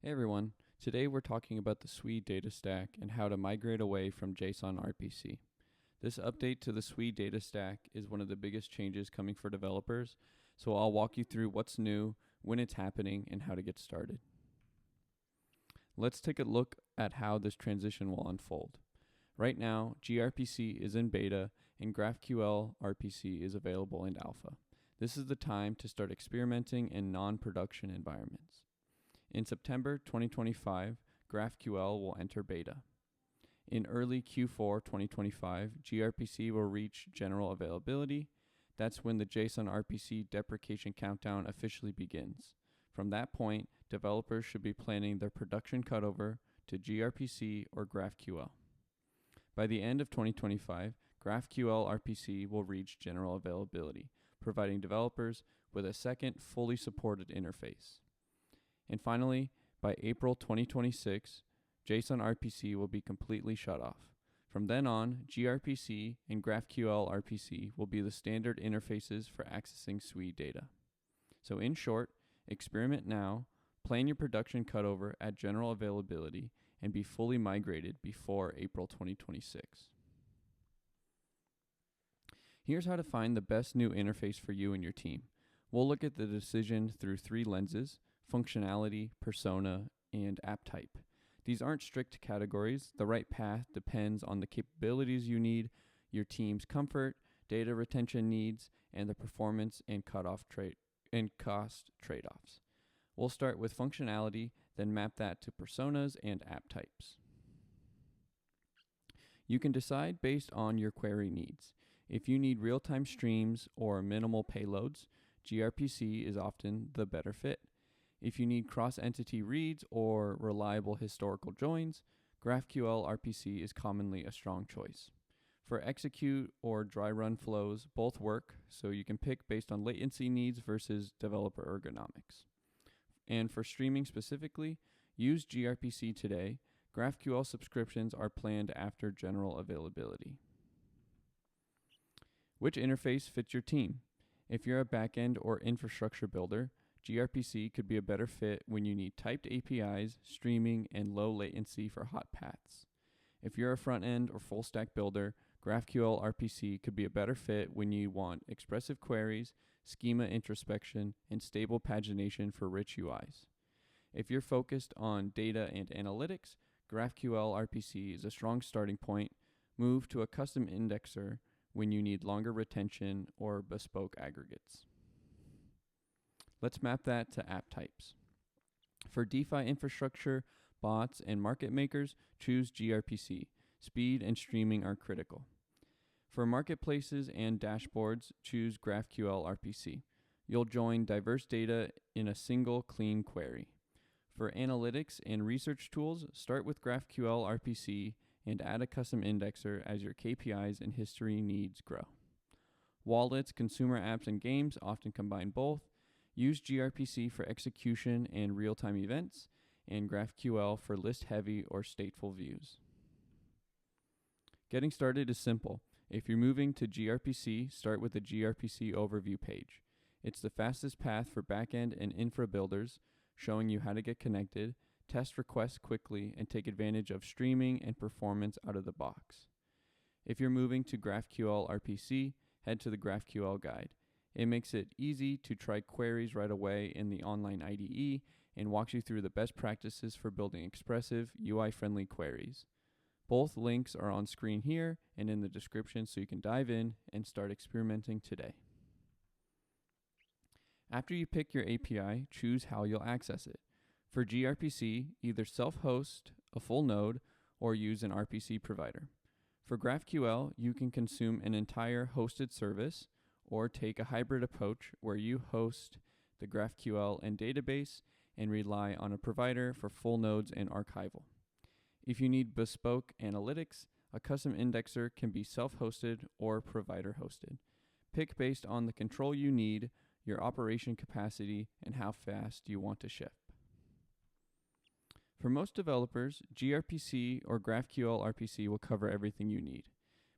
Hey everyone, today we're talking about the Sui data stack and how to migrate away from JSON-RPC. This update to the Sui data stack is one of the biggest changes coming for developers, so I'll walk you through what's new, when it's happening, and how to get started. Let's take a look at how this transition will unfold. Right now, gRPC is in beta and GraphQL RPC is available in alpha. This is the time to start experimenting in non-production environments. In September 2025, GraphQL will enter beta. In early Q4 2025, gRPC will reach general availability. That's when the JSON-RPC deprecation countdown officially begins. From that point, developers should be planning their production cutover to gRPC or GraphQL. By the end of 2025, GraphQL RPC will reach general availability, providing developers with a second fully supported interface. And finally, by April 2026, JSON-RPC will be completely shut off. From then on, gRPC and GraphQL RPC will be the standard interfaces for accessing Sui data. So in short, experiment now, plan your production cutover at general availability, and be fully migrated before April 2026. Here's how to find the best new interface for you and your team. We'll look at the decision through three lenses: functionality, persona, and app type. These aren't strict categories. The right path depends on the capabilities you need, your team's comfort, data retention needs, and the performance and cost trade-offs. We'll start with functionality, then map that to personas and app types. You can decide based on your query needs. If you need real-time streams or minimal payloads, gRPC is often the better fit. If you need cross-entity reads or reliable historical joins, GraphQL RPC is commonly a strong choice. For execute or dry run flows, both work, so you can pick based on latency needs versus developer ergonomics. And for streaming specifically, use gRPC today. GraphQL subscriptions are planned after general availability. Which interface fits your team? If you're a backend or infrastructure builder, gRPC could be a better fit when you need typed APIs, streaming, and low latency for hot paths. If you're a front-end or full-stack builder, GraphQL RPC could be a better fit when you want expressive queries, schema introspection, and stable pagination for rich UIs. If you're focused on data and analytics, GraphQL RPC is a strong starting point. Move to a custom indexer when you need longer retention or bespoke aggregates. Let's map that to app types. For DeFi infrastructure, bots, and market makers, choose gRPC. Speed and streaming are critical. For marketplaces and dashboards, choose GraphQL RPC. You'll join diverse data in a single clean query. For analytics and research tools, start with GraphQL RPC and add a custom indexer as your KPIs and history needs grow. Wallets, consumer apps, and games often combine both. Use gRPC for execution and real-time events, and GraphQL for list-heavy or stateful views. Getting started is simple. If you're moving to gRPC, start with the gRPC overview page. It's the fastest path for backend and infra builders, showing you how to get connected, test requests quickly, and take advantage of streaming and performance out of the box. If you're moving to GraphQL RPC, head to the GraphQL guide. It makes it easy to try queries right away in the online IDE and walks you through the best practices for building expressive, UI-friendly queries. Both links are on screen here and in the description, so you can dive in and start experimenting today. After you pick your API, choose how you'll access it. For gRPC, either self-host a full node or use an RPC provider. For GraphQL, you can consume an entire hosted service or take a hybrid approach where you host the GraphQL and database and rely on a provider for full nodes and archival. If you need bespoke analytics, a custom indexer can be self-hosted or provider-hosted. Pick based on the control you need, your operation capacity, and how fast you want to ship. For most developers, gRPC or GraphQL RPC will cover everything you need.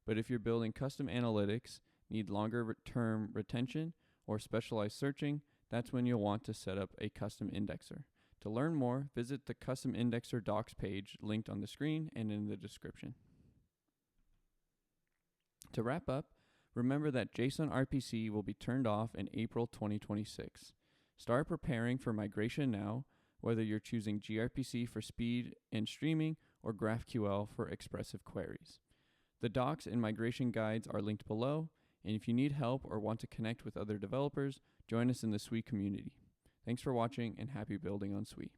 But if you're building custom analytics, need longer term retention, or specialized searching, that's when you'll want to set up a custom indexer. To learn more, visit the Custom Indexer docs page linked on the screen and in the description. To wrap up, remember that JSON-RPC will be turned off in April 2026. Start preparing for migration now, whether you're choosing gRPC for speed and streaming or GraphQL for expressive queries. The docs and migration guides are linked below, and if you need help or want to connect with other developers, join us in the Sui community. Thanks for watching and happy building on Sui.